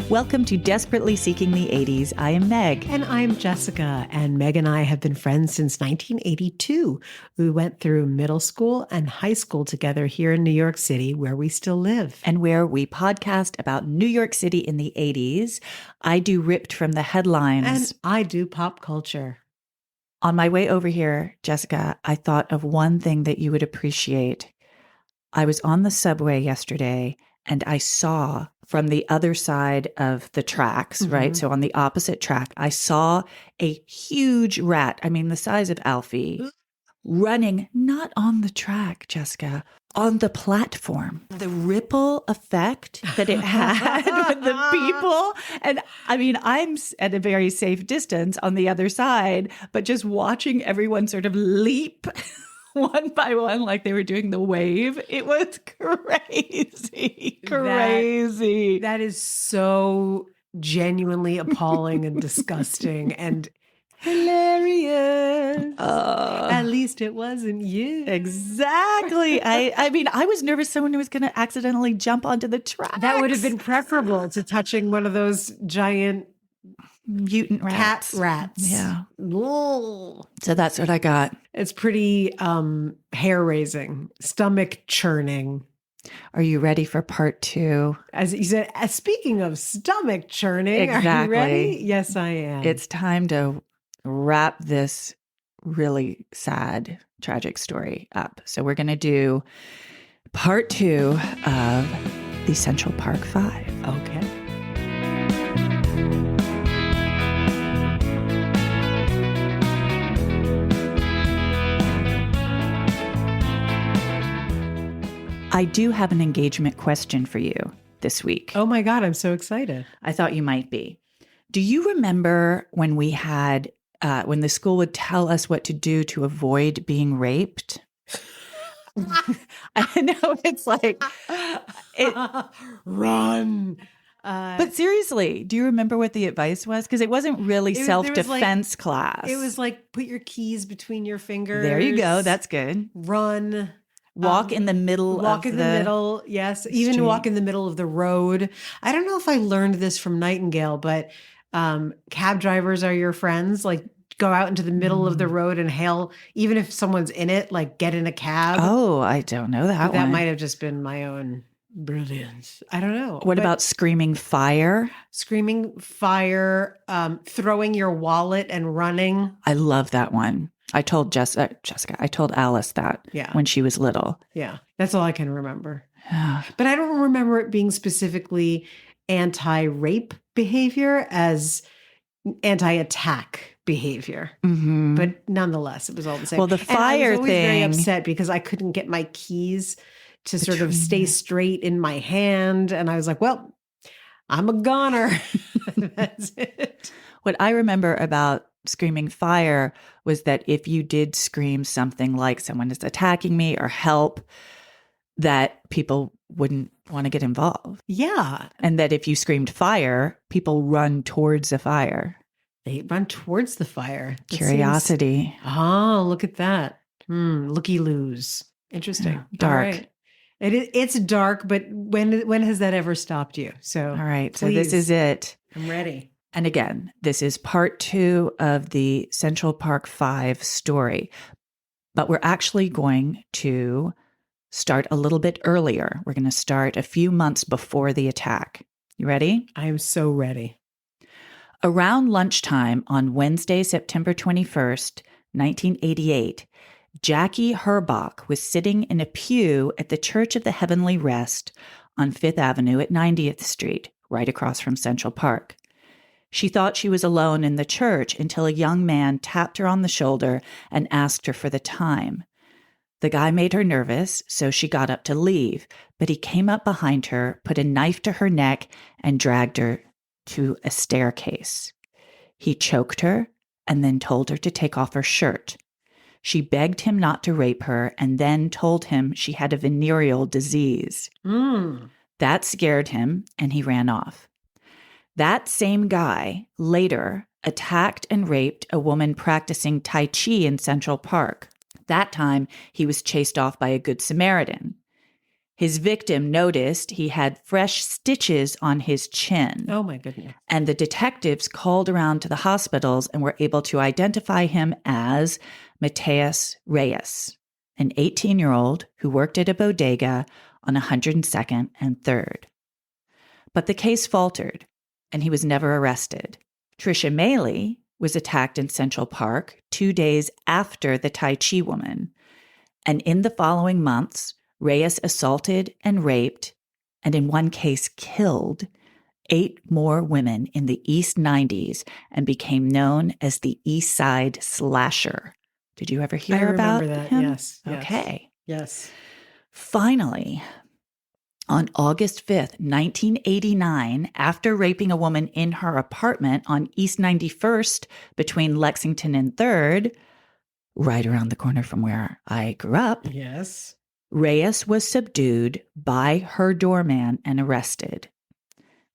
Welcome to Desperately Seeking the 80s. I am Meg. And I'm Jessica. And Meg and I have been friends since 1982. We went through middle school and high school together here in New York City, where we still live. And where we podcast about New York City in the 80s. I do Ripped from the Headlines. And I do pop culture. On my way over here, Jessica, I thought of one thing that you would appreciate. I was on the subway yesterday and I saw from the other side of the tracks, right? So on the opposite track, I saw a huge rat, I mean, the size of Alfie, running not on the track, Jessica, on the platform. The ripple effect that it had with the people. And I mean, I'm at a very safe distance on the other side, but just watching everyone sort of leap one by one, like they were doing the wave. It was crazy, crazy. That is so genuinely appalling and disgusting and hilarious. At least it wasn't you. Exactly. I mean, I was nervous someone was going to accidentally jump onto the tracks. That would have been preferable to touching one of those giant mutant rats. Cat rats. Yeah. Whoa. So that's what I got. It's pretty hair-raising, stomach churning. Are you ready for part 2? As you said, speaking of stomach churning, exactly. Are you ready? Yes, I am. It's time to wrap this really sad, tragic story up. So we're going to do part 2 of the Central Park 5. Okay. I do have an engagement question for you this week. Oh my God, I'm so excited. I thought you might be. Do you remember when we had, when the school would tell us what to do to avoid being raped? I know it's like, run. But seriously, do you remember what the advice was? Because it wasn't really self-defense class. It was like, put your keys between your fingers. There you go. That's good. Run. Walk in the middle walk of in the middle, yes. Even street. Walk in the middle of the road. I don't know if I learned this from Nightingale, but cab drivers are your friends. Like, go out into the middle of the road and hail, even if someone's in it, like get in a cab. Oh, I don't know that That one. might have just been my own brilliance. I don't know. What about screaming fire? Screaming fire, throwing your wallet and running. I love that one. I told Jessica, I told Alice that when she was little. Yeah, that's all I can remember. But I don't remember it being specifically anti-rape behavior as anti-attack behavior. Mm-hmm. But nonetheless, it was all the same. Well, the fire I was always thing. very upset because I couldn't get my keys to sort of stay straight in my hand. And I was like, well, I'm a goner. That's it. What I remember about screaming fire was that if you did scream something like someone is attacking me or help, that people wouldn't want to get involved. Yeah. And that if you screamed fire, people run towards the fire. They run towards the fire. Curiosity. Look at that. Looky-loos. Interesting. Yeah, dark. Right. It's dark, but when has that ever stopped you? So, all right. Please. So this is it. I'm ready. And again, this is part 2 of the Central Park 5 story, but we're actually going to start a little bit earlier. We're going to start a few months before the attack. You ready? I am so ready. Around lunchtime on Wednesday, September 21st, 1988, Jackie Herbach was sitting in a pew at the Church of the Heavenly Rest on 5th Avenue at 90th Street, right across from Central Park. She thought she was alone in the church until a young man tapped her on the shoulder and asked her for the time. The guy made her nervous, so she got up to leave, but he came up behind her, put a knife to her neck, and dragged her to a staircase. He choked her and then told her to take off her shirt. She begged him not to rape her and then told him she had a venereal disease. That scared him, and he ran off. That same guy later attacked and raped a woman practicing Tai Chi in Central Park. That time, he was chased off by a Good Samaritan. His victim noticed he had fresh stitches on his chin. Oh, my goodness. And the detectives called around to the hospitals and were able to identify him as Mateus Reyes, an 18-year-old who worked at a bodega on 102nd and 3rd. But the case faltered, and he was never arrested. Tricia Maley was attacked in Central Park 2 days after the Tai Chi woman. And in the following months, Reyes assaulted and raped, and in one case killed, 8 more women in the East 90s and became known as the East Side Slasher. Did you ever hear about him? I remember that, yes. Okay. Yes. Finally, on August 5th, 1989, after raping a woman in her apartment on East 91st between Lexington and 3rd, right around the corner from where I grew up, Yes. Reyes was subdued by her doorman and arrested.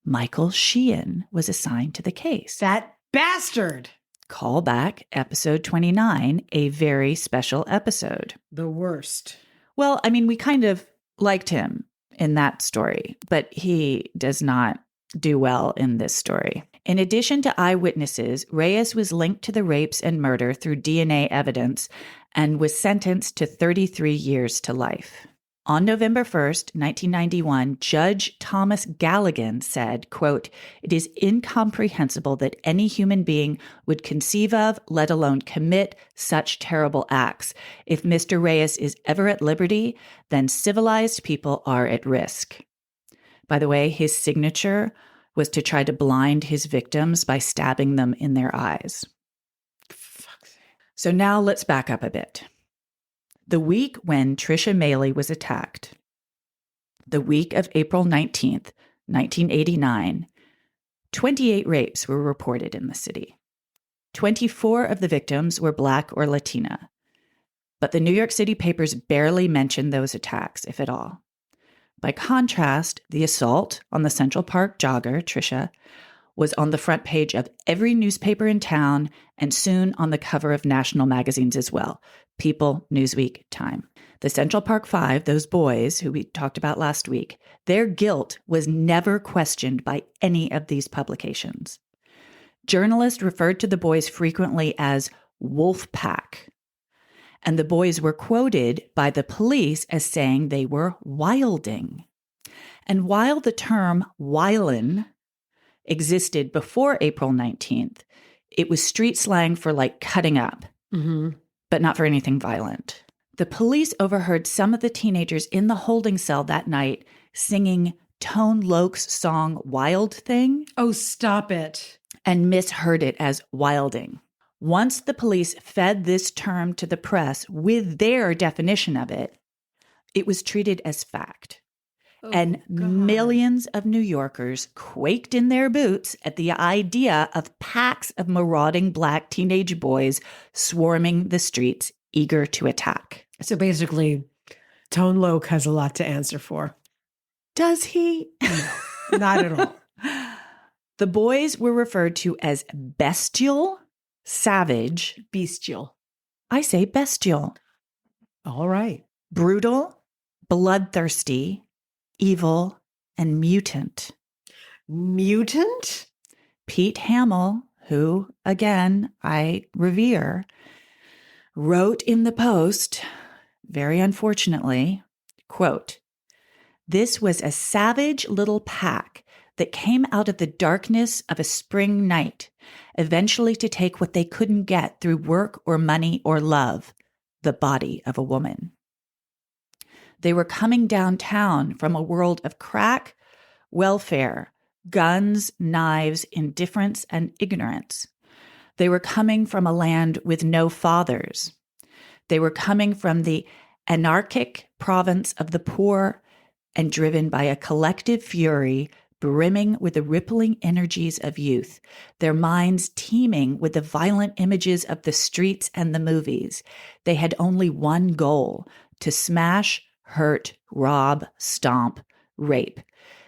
Michael Sheehan was assigned to the case. That bastard. Call back episode 29, a very special episode. The worst. Well, I mean, we kind of liked him in that story, but he does not do well in this story. In addition to eyewitnesses, Reyes was linked to the rapes and murder through DNA evidence and was sentenced to 33 years to life. On November 1st, 1991, Judge Thomas Galligan said, quote, "It is incomprehensible that any human being would conceive of, let alone commit, such terrible acts. If Mr. Reyes is ever at liberty, then civilized people are at risk." By the way, his signature was to try to blind his victims by stabbing them in their eyes. So now let's back up a bit. The week when Tricia Maley was attacked, the week of April 19th, 1989, 28 rapes were reported in the city. 24 of the victims were Black or Latina, but the New York City papers barely mentioned those attacks, if at all. By contrast, the assault on the Central Park Jogger, Tricia, was on the front page of every newspaper in town and soon on the cover of national magazines as well. People, Newsweek, Time. The Central Park Five, those boys who we talked about last week, their guilt was never questioned by any of these publications. Journalists referred to the boys frequently as Wolf Pack, and the boys were quoted by the police as saying they were wilding. And while the term wildin' existed before April 19th, it was street slang for like cutting up, but not for anything violent. The police overheard some of the teenagers in the holding cell that night singing Tone Loc's song Wild Thing. Oh, stop it. And misheard it as wilding. Once the police fed this term to the press with their definition of it, it was treated as fact. And millions of New Yorkers quaked in their boots at the idea of packs of marauding Black teenage boys swarming the streets, eager to attack. So basically, Tone Loc has a lot to answer for. Does he? No, not at all. The boys were referred to as bestial, savage. Bestial. I say bestial. All right. Brutal, bloodthirsty, evil, and mutant. Mutant? Pete Hamill, who, again, I revere, wrote in the Post, very unfortunately, quote, "This was a savage little pack that came out of the darkness of a spring night, eventually to take what they couldn't get through work or money or love, the body of a woman. They were coming downtown from a world of crack, welfare, guns, knives, indifference, and ignorance. They were coming from a land with no fathers. They were coming from the anarchic province of the poor and driven by a collective fury brimming with the rippling energies of youth, their minds teeming with the violent images of the streets and the movies. They had only one goal: to smash, hurt, rob, stomp, rape.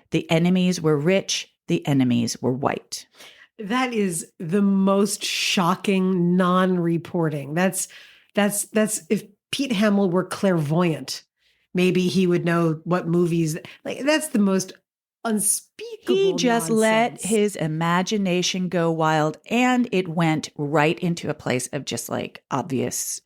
The enemies were rich. The enemies were white." That is the most shocking non-reporting. That's if Pete Hamill were clairvoyant, maybe he would know what movies. Like, that's the most unspeakable He just let nonsense. his imagination go wild, and it went right into a place of just like obvious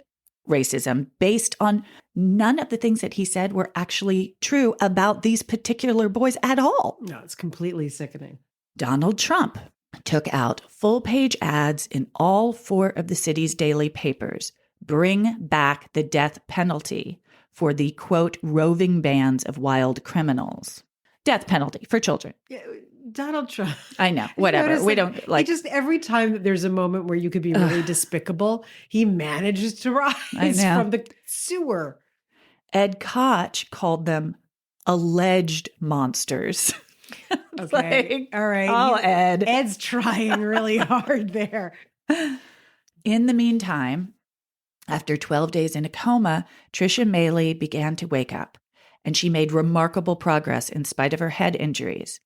racism based on none of the things that he said were actually true about these particular boys at all. No, it's completely sickening. Donald Trump took out full-page ads in all 4 of the city's daily papers. Bring back the death penalty for the, quote, roving bands of wild criminals. Death penalty for children. Yeah, Donald Trump. I know, whatever. We don't like. He just every time that there's a moment where you could be really despicable, he manages to rise from the sewer. Ed Koch called them alleged monsters. Okay, all right. Oh, Ed. Ed's trying really hard there. In the meantime, after 12 days in a coma, Tricia Maley began to wake up, and she made remarkable progress in spite of her head injuries.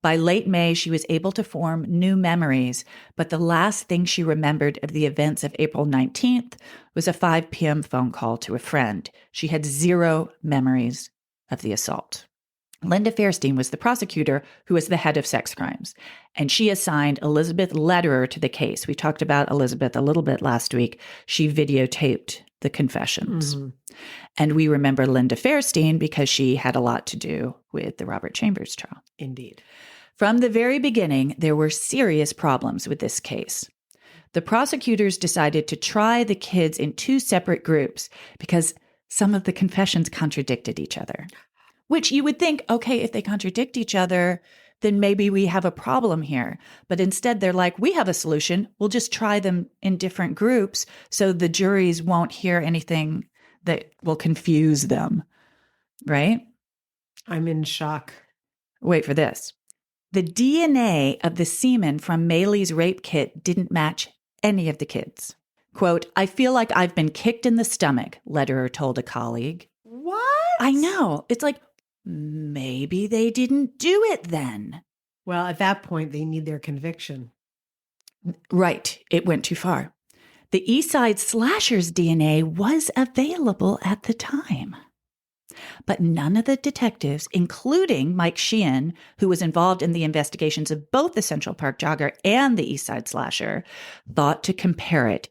By late May, she was able to form new memories, but the last thing she remembered of the events of April 19th was a 5 p.m. phone call to a friend. She had 0 memories of the assault. Linda Fairstein was the prosecutor who was the head of sex crimes, and she assigned Elizabeth Lederer to the case. We talked about Elizabeth a little bit last week. She videotaped the confessions. Mm-hmm. And we remember Linda Fairstein because she had a lot to do with the Robert Chambers trial. Indeed. From the very beginning, there were serious problems with this case. The prosecutors decided to try the kids in 2 separate groups because some of the confessions contradicted each other. Which you would think, okay, if they contradict each other, then maybe we have a problem here. But instead, they're like, we have a solution. We'll just try them in different groups so the juries won't hear anything that will confuse them. Right? I'm in shock. Wait for this. The DNA of the semen from Maley's rape kit didn't match any of the kids. Quote, I feel like I've been kicked in the stomach, Lederer told a colleague. What? I know. It's like, maybe they didn't do it then. Well, at that point, they need their conviction. Right. It went too far. The Eastside Slashers' DNA was available at the time. But none of the detectives, including Mike Sheehan, who was involved in the investigations of both the Central Park Jogger and the Eastside Slasher, thought to compare it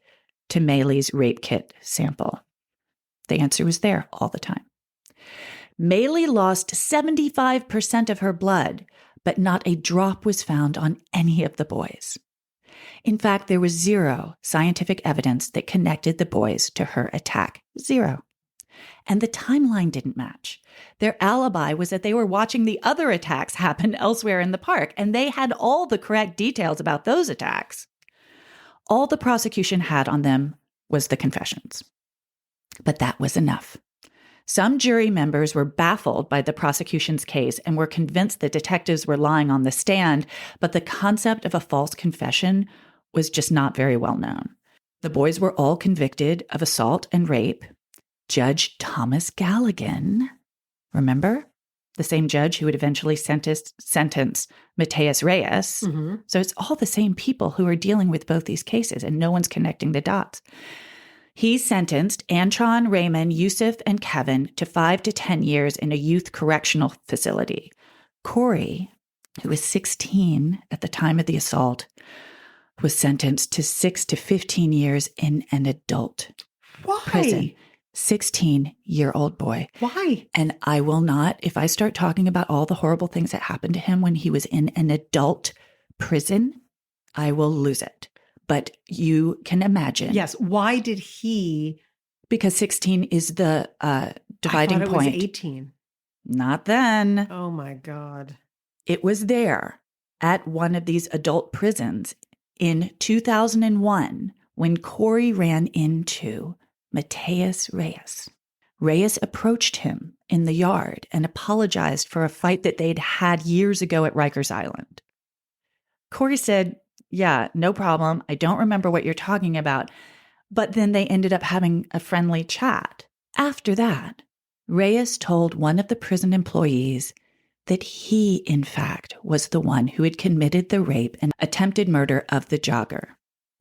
to Maley's rape kit sample. The answer was there all the time. Maley lost 75% of her blood, but not a drop was found on any of the boys. In fact, there was 0 scientific evidence that connected the boys to her attack. 0. And the timeline didn't match. Their alibi was that they were watching the other attacks happen elsewhere in the park, and they had all the correct details about those attacks. All the prosecution had on them was the confessions. But that was enough. Some jury members were baffled by the prosecution's case and were convinced that detectives were lying on the stand, but the concept of a false confession was just not very well known. The boys were all convicted of assault and rape. Judge Thomas Galligan, remember? The same judge who would eventually sentence Mateus Reyes. Mm-hmm. So it's all the same people who are dealing with both these cases, and no one's connecting the dots. He sentenced Antron, Raymond, Yusuf, and Kevin to 5 to 10 years in a youth correctional facility. Corey, who was 16 at the time of the assault, was sentenced to 6 to 15 years in an adult prison. 16-year-old boy. Why? And I will not, if I start talking about all the horrible things that happened to him when he was in an adult prison, I will lose it. But you can imagine. Yes. Why did he? Because 16 is the dividing I thought point. It was 18. Not then. Oh my God. It was there at one of these adult prisons in 2001 when Corey ran into Mateus Reyes. Reyes approached him in the yard and apologized for a fight that they'd had years ago at Rikers Island. Corey said, yeah, no problem. I don't remember what you're talking about. But then they ended up having a friendly chat. After that, Reyes told one of the prison employees that he, in fact, was the one who had committed the rape and attempted murder of the jogger,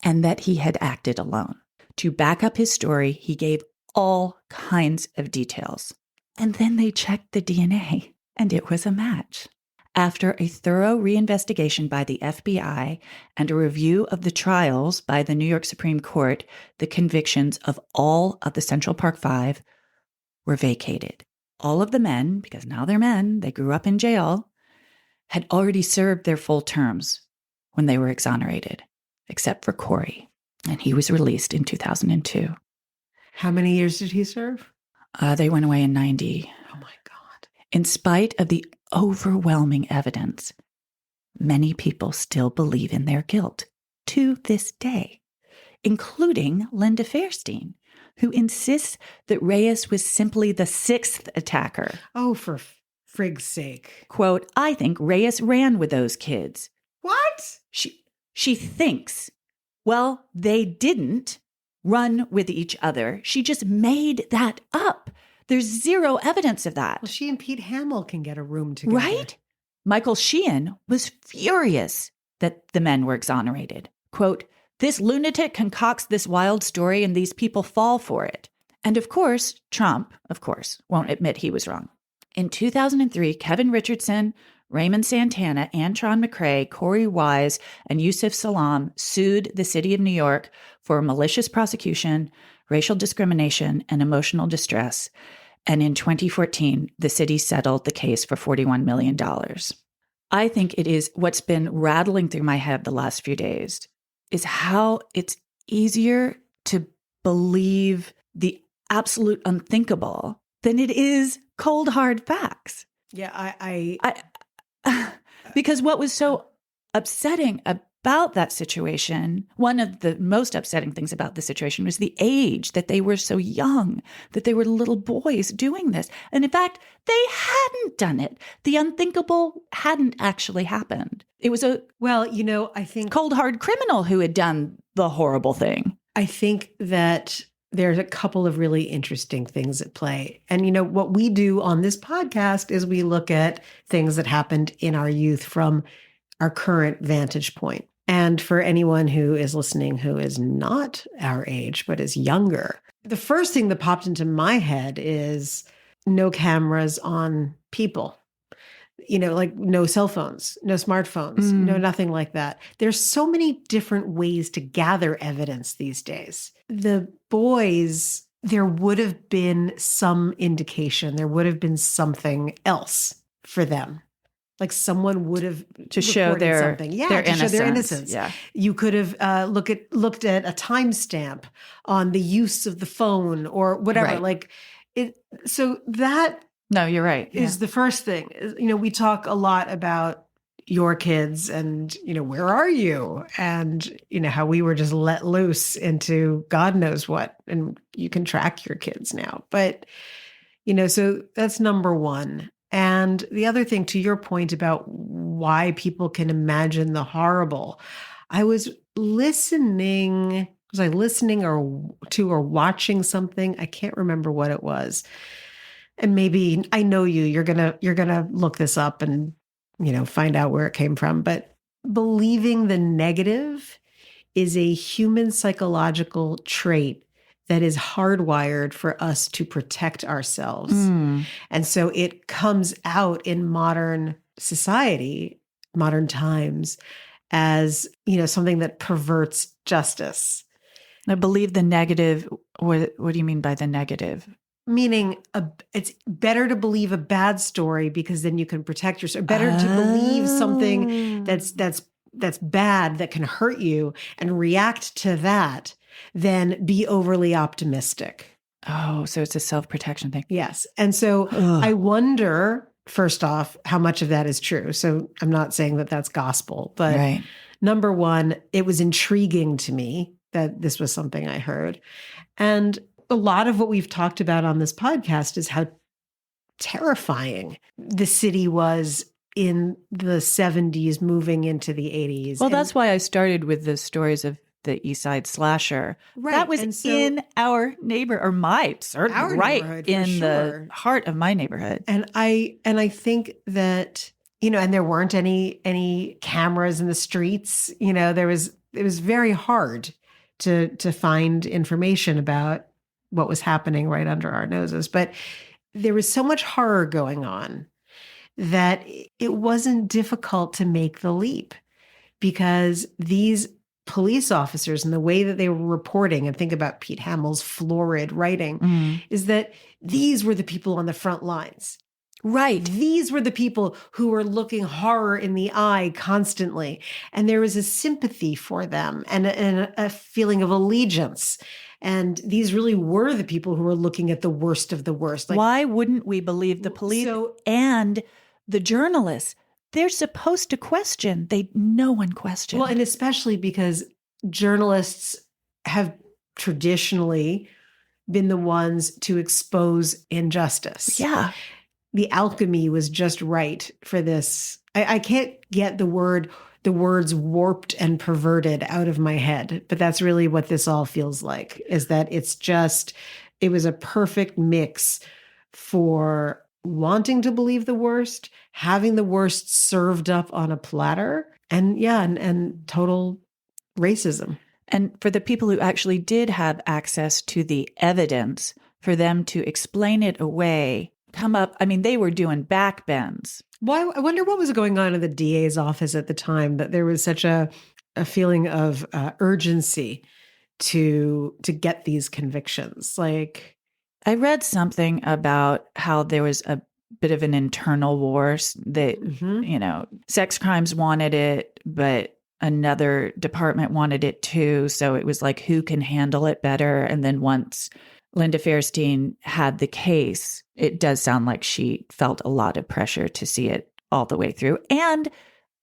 and that he had acted alone. To back up his story, he gave all kinds of details. And then they checked the DNA, and it was a match. After a thorough reinvestigation by the FBI and a review of the trials by the New York Supreme Court, the convictions of all of the Central Park Five were vacated. All of the men, because now they're men, they grew up in jail, had already served their full terms when they were exonerated, except for Corey, and he was released in 2002. How many years did he serve? They went away in 90. Oh my God. In spite of the overwhelming evidence, many people still believe in their guilt to this day, including Linda Fairstein, who insists that Reyes was simply the sixth attacker. Oh, for frig's sake. Quote, I think Reyes ran with those kids. What? She thinks. Well, they didn't run with each other. She just made that up. There's zero evidence of that. Well, she and Pete Hamill can get a room together. Right? Michael Sheehan was furious that the men were exonerated. Quote, this lunatic concocts this wild story and these people fall for it. And of course, Trump, won't admit he was wrong. In 2003, Kevin Richardson, Raymond Santana, Antron McCray, Corey Wise, and Yusuf Salam sued the city of New York for malicious prosecution, racial discrimination, and emotional distress. And in 2014, the city settled the case for $41 million. I think it is what's been rattling through my head the last few days is how it's easier to believe the absolute unthinkable than it is cold, hard facts. Yeah, because what was so upsetting about that situation, one of the most upsetting things about the situation was the age, that they were so young, that they were little boys doing this. And in fact, they hadn't done it. The unthinkable hadn't actually happened. It was I think cold, hard criminal who had done the horrible thing. I think that there's a couple of really interesting things at play. And, what we do on this podcast is we look at things that happened in our youth from our current vantage point. And for anyone who is listening who is not our age, but is younger, the first thing that popped into my head is no cameras on people. Like no cell phones, no smartphones, no nothing like that. There's so many different ways to gather evidence these days. The boys, there would have been some indication, there would have been something else for them. Like someone would have to show their something. their innocence. Show their innocence. Yeah. You could have looked at a timestamp on the use of the phone or whatever. Right. Like it. So that. No, you're right. Is the first thing. We talk a lot about your kids and, where are you? And, how we were just let loose into God knows what. And you can track your kids now. But, so that's number one. And the other thing, to your point about why people can imagine the horrible, I was listening. Was I listening or watching something? I can't remember what it was. And maybe I know you're gonna look this up and, find out where it came from. But believing the negative is a human psychological trait that is hardwired for us to protect ourselves. And so it comes out in modern society, modern times, as, something that perverts justice. I believe the negative. What do you mean by the negative? Meaning it's better to believe a bad story because then you can protect yourself. Better to believe something that's bad, that can hurt you, and react to that than be overly optimistic. Oh, so it's a self-protection thing. Yes. And so I wonder, first off, how much of that is true. So I'm not saying that that's gospel, but right. Number one, it was intriguing to me that this was something I heard. And a lot of what we've talked about on this podcast is how terrifying the city was in the 70s, moving into the 80s. Well, that's why I started with the stories of the East Side slasher. Right. That was in our right in the heart of my neighborhood. And I think that, and there weren't any cameras in the streets. It was very hard to find information about what was happening right under our noses. But there was so much horror going on that it wasn't difficult to make the leap, because these police officers and the way that they were reporting, and think about Pete Hamill's florid writing, is that these were the people on the front lines. Right. These were the people who were looking horror in the eye constantly. And there was a sympathy for them and a feeling of allegiance. And these really were the people who were looking at the worst of the worst. Like, why wouldn't we believe the police and the journalists? They're supposed to question. No one questioned. Well, and especially because journalists have traditionally been the ones to expose injustice. Yeah. The alchemy was just right for this. I can't get the words warped and perverted out of my head, but that's really what this all feels like, is that it was a perfect mix for wanting to believe the worst, having the worst served up on a platter, and total racism. And for the people who actually did have access to the evidence, for them to explain it away, they were doing backbends. Well, I wonder what was going on in the DA's office at the time, that there was such a feeling of urgency to get these convictions. Like, I read something about how there was a bit of an internal war that, sex crimes wanted it, but another department wanted it too. So it was like, who can handle it better? And then once Linda Fairstein had the case, it does sound like she felt a lot of pressure to see it all the way through. And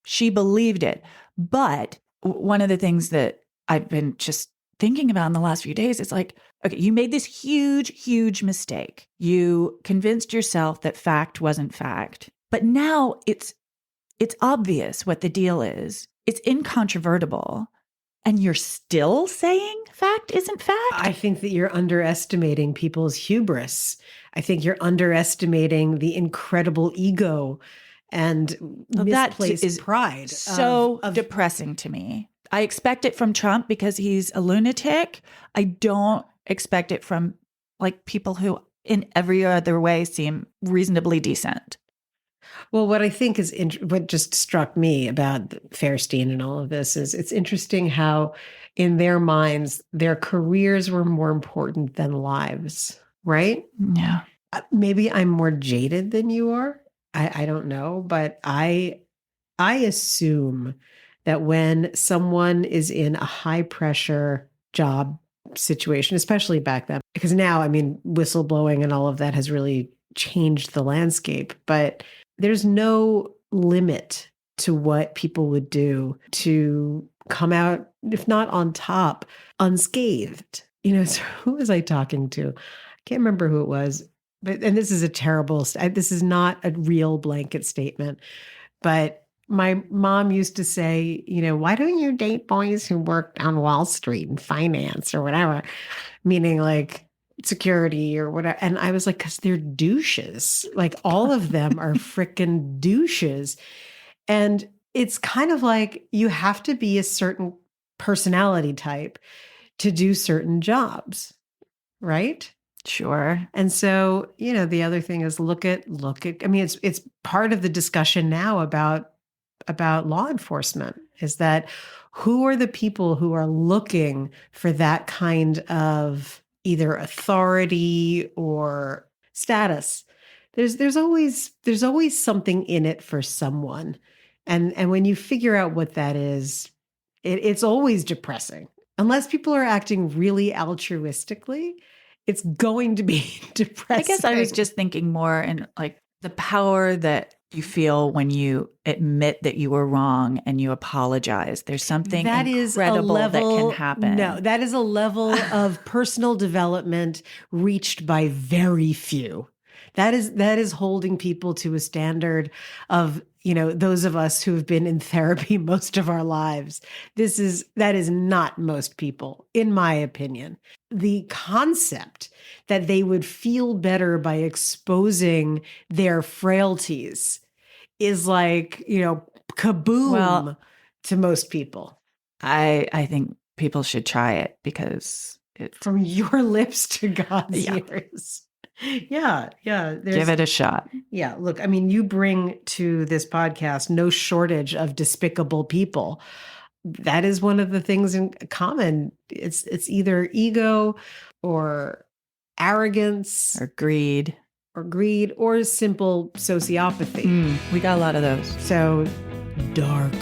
she believed it. But one of the things that I've been just thinking about in the last few days is like, okay, you made this huge, huge mistake. You convinced yourself that fact wasn't fact. But now it's obvious what the deal is. It's incontrovertible. And you're still saying fact isn't fact? I think that you're underestimating people's hubris. I think you're underestimating the incredible ego and misplaced pride. So depressing to me. I expect it from Trump because he's a lunatic. I don't expect it from like people who in every other way seem reasonably decent. Well, what I think is what just struck me about Fairstein and all of this is it's interesting how in their minds, their careers were more important than lives, right? Yeah. Maybe I'm more jaded than you are. I don't know, but I assume that when someone is in a high pressure job situation, especially back then, because now, whistleblowing and all of that has really changed the landscape, but there's no limit to what people would do to come out, if not on top, unscathed. So who was I talking to? I can't remember who it was, and this is this is not a real blanket statement, but my mom used to say, why don't you date boys who worked on Wall Street in finance or whatever, meaning like security or whatever. And I was like, because they're douches. Like all of them are freaking douches. And it's kind of like you have to be a certain personality type to do certain jobs, right? Sure. And so, the other thing is look at, it's part of the discussion now about law enforcement is that who are the people who are looking for that kind of either authority or status? There's always something in it for someone. And when you figure out what that is, it's always depressing. Unless people are acting really altruistically, it's going to be depressing. I guess I was just thinking more in like the power that you feel when you admit that you were wrong and you apologize. There's something that incredible that can happen. No, that is a level of personal development reached by very few. That is holding people to a standard of, those of us who have been in therapy most of our lives. That is not most people, in my opinion. The concept that they would feel better by exposing their frailties is like, kaboom to most people. I think people should try it because from your lips to God's ears. Yeah. Give it a shot. Yeah. Look, I mean, you bring to this podcast no shortage of despicable people. That is one of the things in common. It's either ego or arrogance Or greed. or greed or simple sociopathy. We got a lot of those. So dark.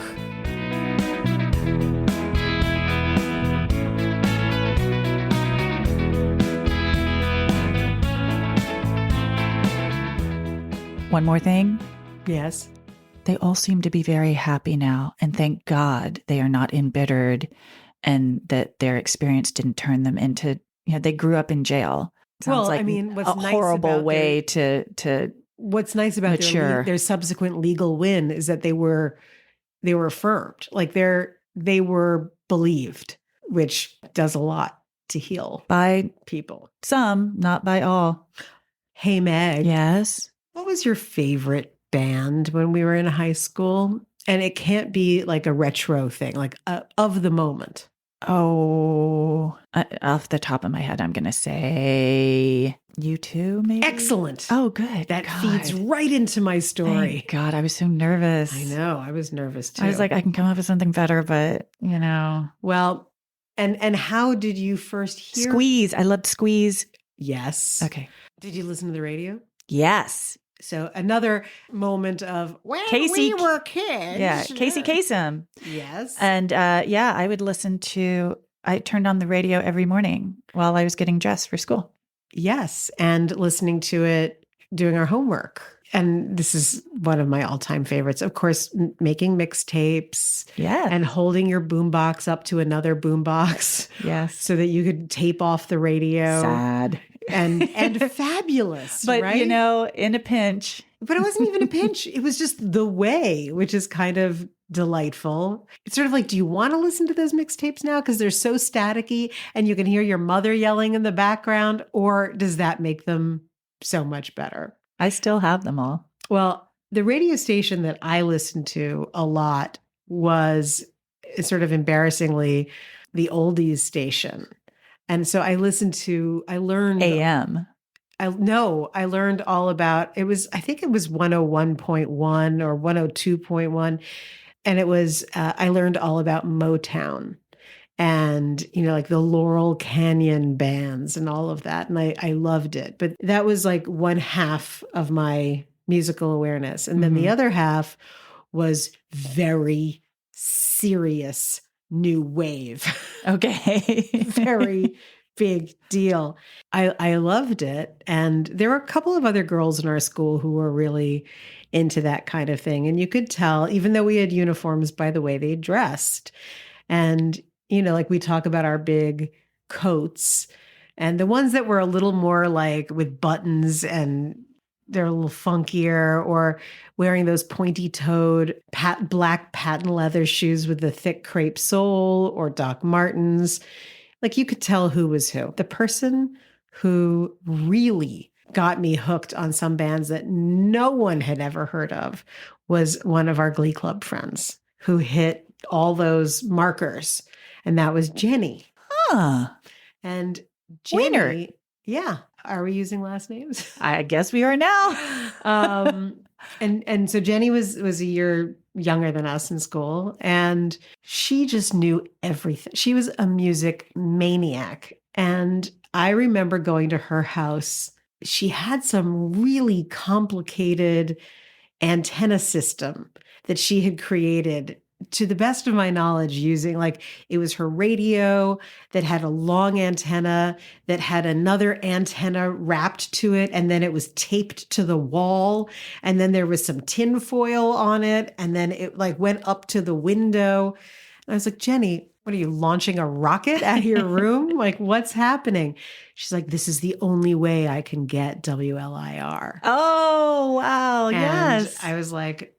One more thing. Yes. They all seem to be very happy now. And thank God they are not embittered and that their experience didn't turn them into, they grew up in jail. Sounds like what's a nice horrible about way to what's nice about mature. their subsequent legal win is that they were affirmed. Like they were believed, which does a lot to heal by people. Some, not by all. Hey, Meg. Yes. What was your favorite band when we were in high school? And it can't be like a retro thing, like of the moment. Oh, off the top of my head, I'm going to say U2, maybe? Excellent. Oh, good. That feeds right into my story. Thank God, I was so nervous. I know. I was nervous too. I was like, I can come up with something better, but Well, and how did you first hear? Squeeze. I loved Squeeze. Yes. Okay. Did you listen to the radio? Yes. So another moment of when Casey, we were kids. Yeah, Casey Kasem. Yes. And I would I turned on the radio every morning while I was getting dressed for school. Yes. And listening to it, doing our homework. And this is one of my all-time favorites. Of course, making mixtapes. Yeah. And holding your boombox up to another boombox. Yes. So that you could tape off the radio. Sad. And fabulous, but right? In a pinch. But it wasn't even a pinch. It was just the way, which is kind of delightful. It's sort of like, do you want to listen to those mixtapes now? Because they're so staticky and you can hear your mother yelling in the background, or does that make them so much better? I still have them all. Well, the radio station that I listened to a lot was sort of embarrassingly the oldies station. And so I learned AM. I learned all about, I think it was 101.1 or 102.1. And it was, I learned all about Motown and, like the Laurel Canyon bands and all of that. And I loved it. But that was like one half of my musical awareness. And then the other half was very serious new wave. Okay. Very big deal. I loved it. And there were a couple of other girls in our school who were really into that kind of thing. And you could tell, even though we had uniforms, by the way they dressed. And, like we talk about our big coats and the ones that were a little more like with buttons and they're a little funkier, or wearing those pointy-toed black patent leather shoes with the thick crepe sole, or Doc Martens. Like you could tell who was who. The person who really got me hooked on some bands that no one had ever heard of was one of our Glee Club friends who hit all those markers. And that was Jenny. Huh. And Jenny, Wiener. Yeah. Are we using last names? I guess we are now. And so Jenny was a year younger than us in school, and she just knew everything. She was a music maniac. And I remember going to her house. She had some really complicated antenna system that she had created, to the best of my knowledge, using it was her radio that had a long antenna that had another antenna wrapped to it. And then it was taped to the wall. And then there was some tin foil on it. And then it went up to the window. And I was like, Jenny, what are you, launching a rocket out of your room? What's happening? She's like, this is the only way I can get WLIR. Oh, wow. And yes. I was like,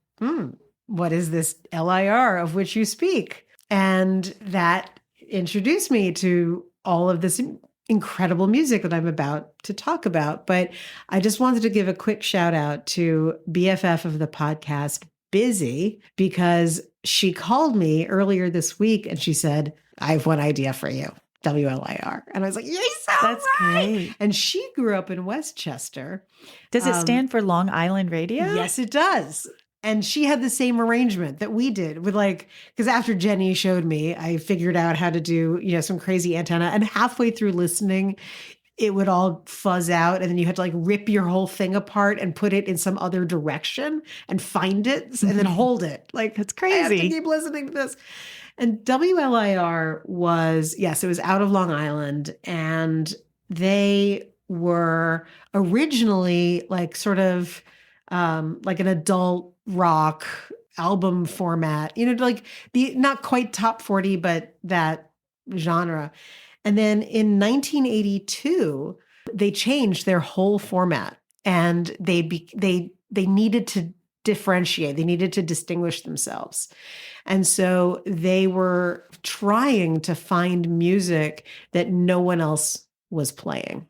what is this LIR of which you speak? And that introduced me to all of this incredible music that I'm about to talk about. But I just wanted to give a quick shout out to BFF of the podcast, Busy, because she called me earlier this week and she said, I have one idea for you. WLIR. And I was like, you're so That's right. great. And she grew up in Westchester. Does it stand for Long Island Radio? Yes, it does. And she had the same arrangement that we did with because after Jenny showed me, I figured out how to do, some crazy antenna. And halfway through listening, it would all fuzz out. And then you had to rip your whole thing apart and put it in some other direction and find it and then hold it. That's crazy. I have to keep listening to this. And WLIR was, yes, it was out of Long Island. And they were originally sort of an adult rock album format, the not quite top 40, but that genre. And then in 1982, they changed their whole format, and they needed to differentiate. They needed to distinguish themselves. And so they were trying to find music that no one else was playing.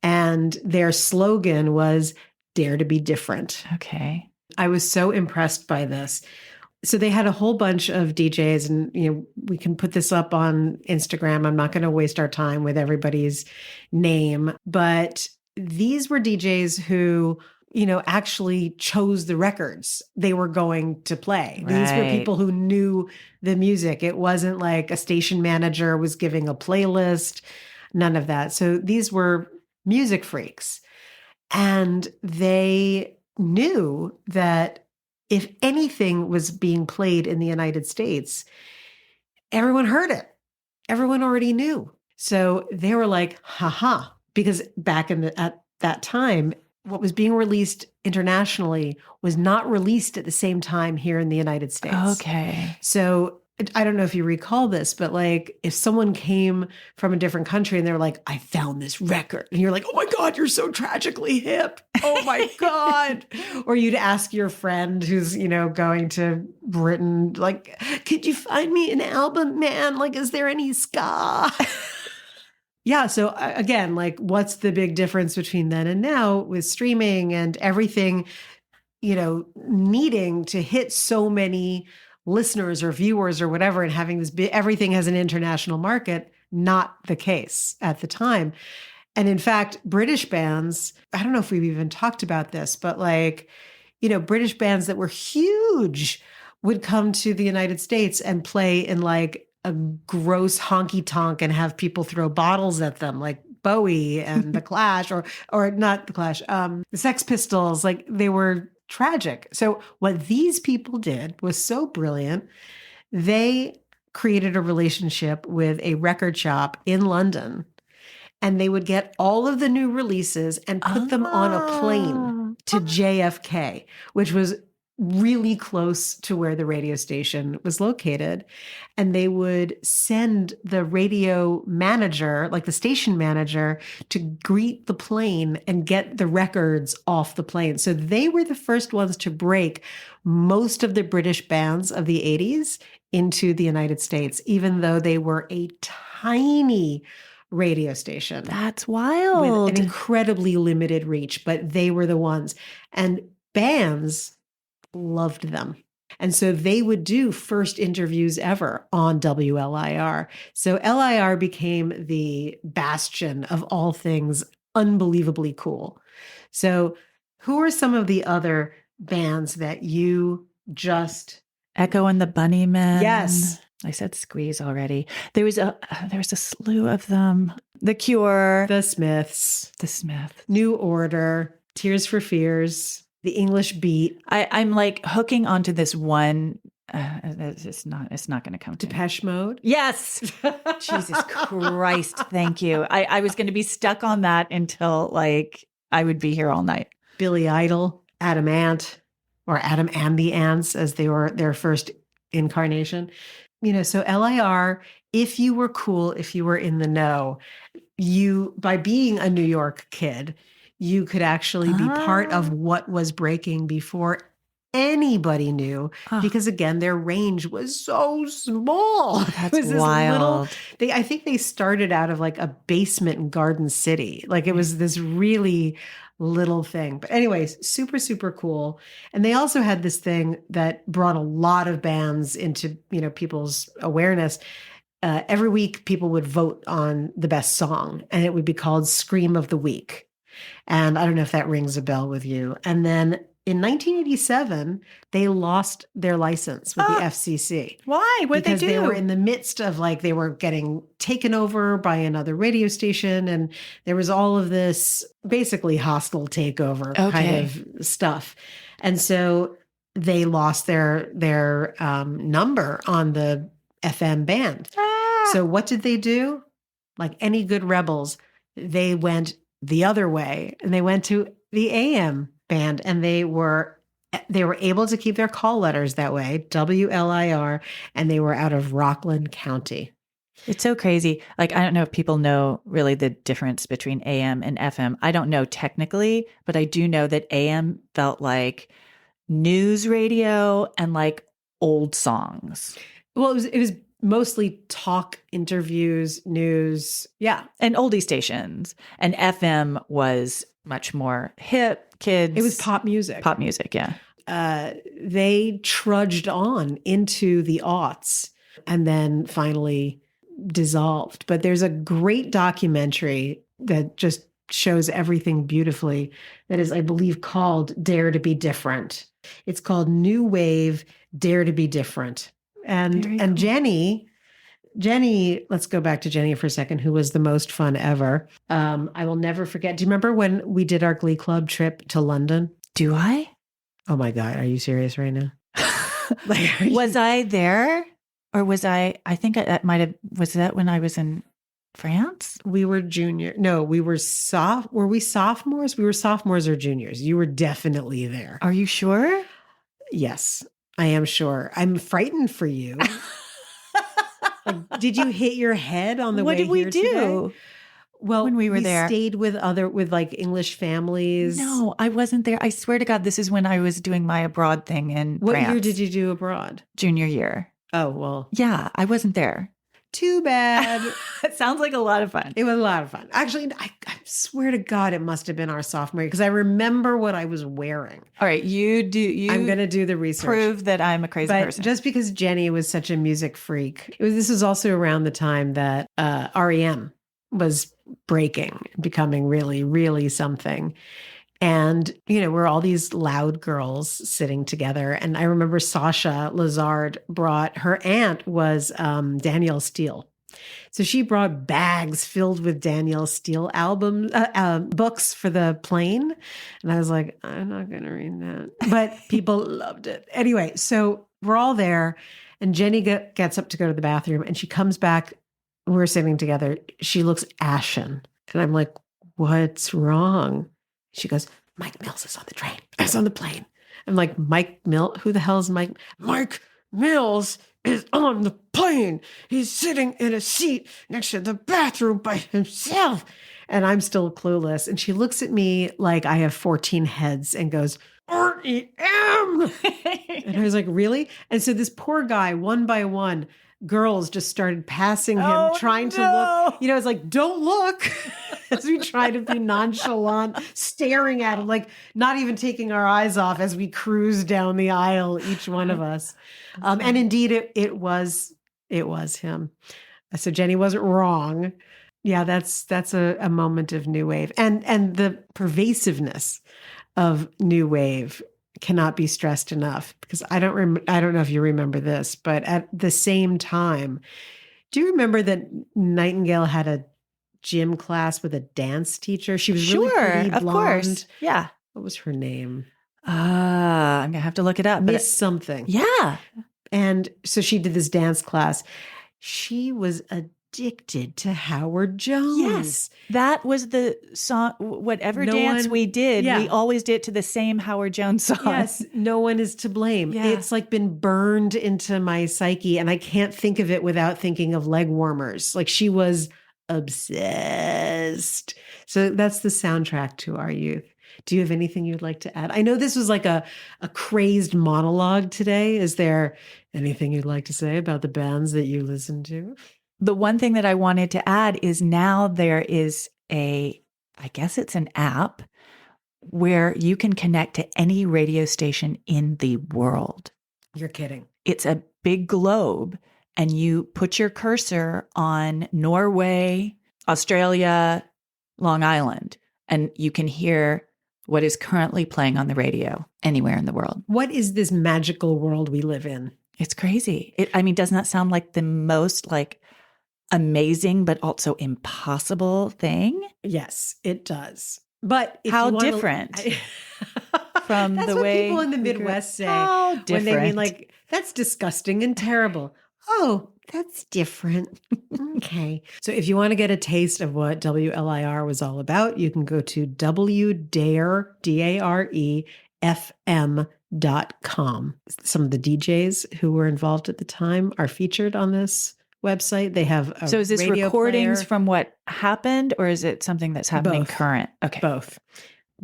And their slogan was "Dare to be different." Okay. I was so impressed by this. So they had a whole bunch of DJs, and we can put this up on Instagram. I'm not going to waste our time with everybody's name, but these were DJs who, actually chose the records they were going to play. Right. These were people who knew the music. It wasn't like a station manager was giving a playlist, none of that. So these were music freaks. And they knew that if anything was being played in the United States, everyone heard it. Everyone already knew. So they were like, haha, because back at that time, what was being released internationally was not released at the same time here in the United States. Okay. So I don't know if you recall this, but if someone came from a different country and they're like, I found this record, and you're like, oh my God, you're so tragically hip. Oh my God. Or you'd ask your friend who's, going to Britain, could you find me an album, man? Is there any ska? Yeah. So again, what's the big difference between then and now with streaming and everything, needing to hit so many listeners or viewers or whatever, and having everything has an international market? Not the case at the time. And in fact, British bands, I don't know if we've even talked about this, but British bands that were huge would come to the United States and play in a gross honky tonk and have people throw bottles at them, like Bowie and the Clash, or not the Clash, the Sex Pistols. They were tragic. So what these people did was so brilliant. They created a relationship with a record shop in London, and they would get all of the new releases and put them on a plane to JFK, which was really close to where the radio station was located. And they would send the radio manager, the station manager, to greet the plane and get the records off the plane. So they were the first ones to break most of the British bands of the 80s into the United States, even though they were a tiny radio station. That's wild. With an incredibly limited reach, but they were the ones. And bands loved them. And so they would do first interviews ever on WLIR. So LIR became the bastion of all things unbelievably cool. So who are some of the other bands that you just... Echo and the Bunnymen. Yes. I said Squeeze already. There was a slew of them. The Cure. The Smiths. New Order. Tears for Fears. The English Beat. I'm hooking onto this one. It's not going to come to Depeche Mode. Yes. Jesus Christ. Thank you. I was going to be stuck on that until I would be here all night. Billy Idol, Adam Ant, or Adam and the Ants, as they were their first incarnation. So LIR, if you were cool, if you were in the know, by being a New York kid, you could actually be part of what was breaking before anybody knew, because again, their range was so small. That's it was wild. I think they started out of a basement in Garden City. It was this really little thing. But anyways, super, super cool. And they also had this thing that brought a lot of bands into, people's awareness. every week people would vote on the best song, and it would be called Scream of the Week. And I don't know if that rings a bell with you. And then in 1987, they lost their license with the FCC. Why? What'd they do? Because they were in the midst of they were getting taken over by another radio station. And there was all of this basically hostile takeover kind of stuff. And so they lost their number on the FM band. So what did they do? Like any good rebels, they went the other way, and they went to the AM band, and they were able to keep their call letters that way, WLIR, and they were out of Rockland County. It's so crazy. Like, I don't know if people know really the difference between AM and FM. I don't know technically, but I do know that AM felt like news radio and like old songs. Well, it was mostly talk, interviews, news. Yeah. And oldie stations. And FM was much more hip, kids. It was pop music. Pop music, yeah. They trudged on into the aughts and then finally dissolved. But there's a great documentary that just shows everything beautifully that is, I believe, called Dare to Be Different. It's called New Wave, Dare to Be Different. And cool. Jenny, let's go back to Jenny for a second, who was the most fun ever. I will never forget. Do you remember when we did our Glee Club trip to London? Do I? Oh my God. Are you serious right now? Was I there? Or was I think that was that when I was in France? We were junior. No, we were were we sophomores? We were sophomores or juniors. You were definitely there. Are you sure? Yes. I am sure. I'm frightened for you. Did you hit your head on the way here today? What did we do? Well, when we were there, stayed with like English families. No, I wasn't there. I swear to God, this is when I was doing my abroad thing in France. What year did you do abroad? Junior year. Oh, well. Yeah, I wasn't there. Too bad. It sounds like a lot of fun. It was a lot of fun. Actually, I swear to God, it must have been our sophomore year because I remember what I was wearing. All right, I'm going to do the research. Prove that I'm a crazy person. Just because Jenny was such a music freak, this was also around the time that REM was breaking, becoming really, really something. And, we're all these loud girls sitting together. And I remember Sasha Lazard her aunt was Danielle Steele. So she brought bags filled with Danielle Steele books for the plane. And I was like, I'm not going to read that. But people loved it. Anyway, so we're all there. And Jenny gets up to go to the bathroom. And she comes back. We're sitting together. She looks ashen. And I'm like, what's wrong? She goes, Mike Mills is on the train. It's on the plane. I'm like, Mike Mills? Who the hell is Mike? Mike Mills is on the plane. He's sitting in a seat next to the bathroom by himself. And I'm still clueless. And she looks at me like I have 14 heads and goes, REM. And I was like, really? And so this poor guy, one by one, girls just started passing him, trying to look. It's like, don't look. As we try to be nonchalant, staring at him, like not even taking our eyes off as we cruise down the aisle, each one of us. And indeed, it was him. So Jenny wasn't wrong. Yeah, that's a moment of new wave, and the pervasiveness of new wave cannot be stressed enough, because I don't know if you remember this, but at the same time, do you remember that Nightingale had a gym class with a dance teacher? She was really pretty, blonde. Of course. Yeah. What was her name? I'm going to have to look it up. Miss something. Yeah. And so she did this dance class. She was addicted to Howard Jones. Yes. That was the song. Whatever dance we did, we always did to the same Howard Jones song. Yes. No one is to blame. Yeah. It's like been burned into my psyche, and I can't think of it without thinking of leg warmers. Like she was obsessed. So that's the soundtrack to our youth. Do you have anything you'd like to add? I know this was like a crazed monologue today. Is there anything you'd like to say about the bands that you listen to? The one thing that I wanted to add is now there is I guess it's an app where you can connect to any radio station in the world. You're kidding. It's a big globe. and you put your cursor on Norway, Australia, Long Island, and you can hear what is currently playing on the radio anywhere in the world. What is this magical world we live in? It's crazy. Doesn't that sound like the most like amazing, but also impossible thing? Yes, it does. But if how you wanna, different from that's the what way people in the Midwest say how when different. they mean like, that's disgusting and terrible. Oh, that's different. Okay. So if you want to get a taste of what WLIR was all about, you can go to WDARE, D-A-R-E, FM.com. Some of the DJs who were involved at the time are featured on this website. They have a So is this radio recordings player. from what happened, or is it something that's happening Both. current? Okay. Both.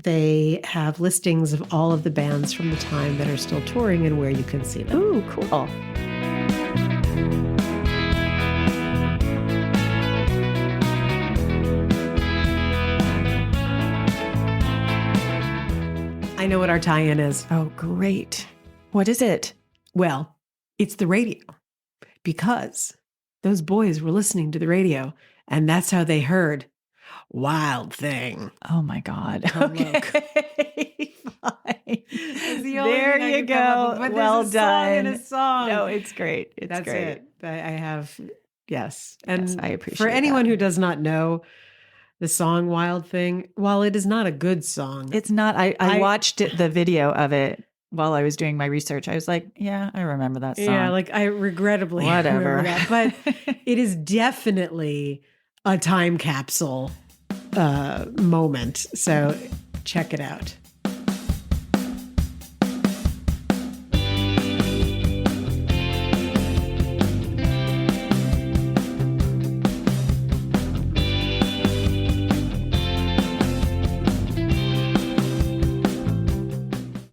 They have listings of all of the bands from the time that are still touring and where you can see them. Ooh, cool. I know what our tie-in is. Oh, great. What is it? Well, it's the radio, because those boys were listening to the radio, and that's how they heard Wild Thing. Oh my God. Come Okay. Fine. There you go. But well there's a done. song and a song. No, it's great. It's That's great. it. I have, yes. And Yes, I appreciate for anyone that. who does not know the song Wild Thing, while it is not a good song, It's not. I watched the video of it while I was doing my research. I was like, yeah, I remember that song. yeah, like I regrettably Whatever. remember that. But it is definitely a time capsule moment. So check it out.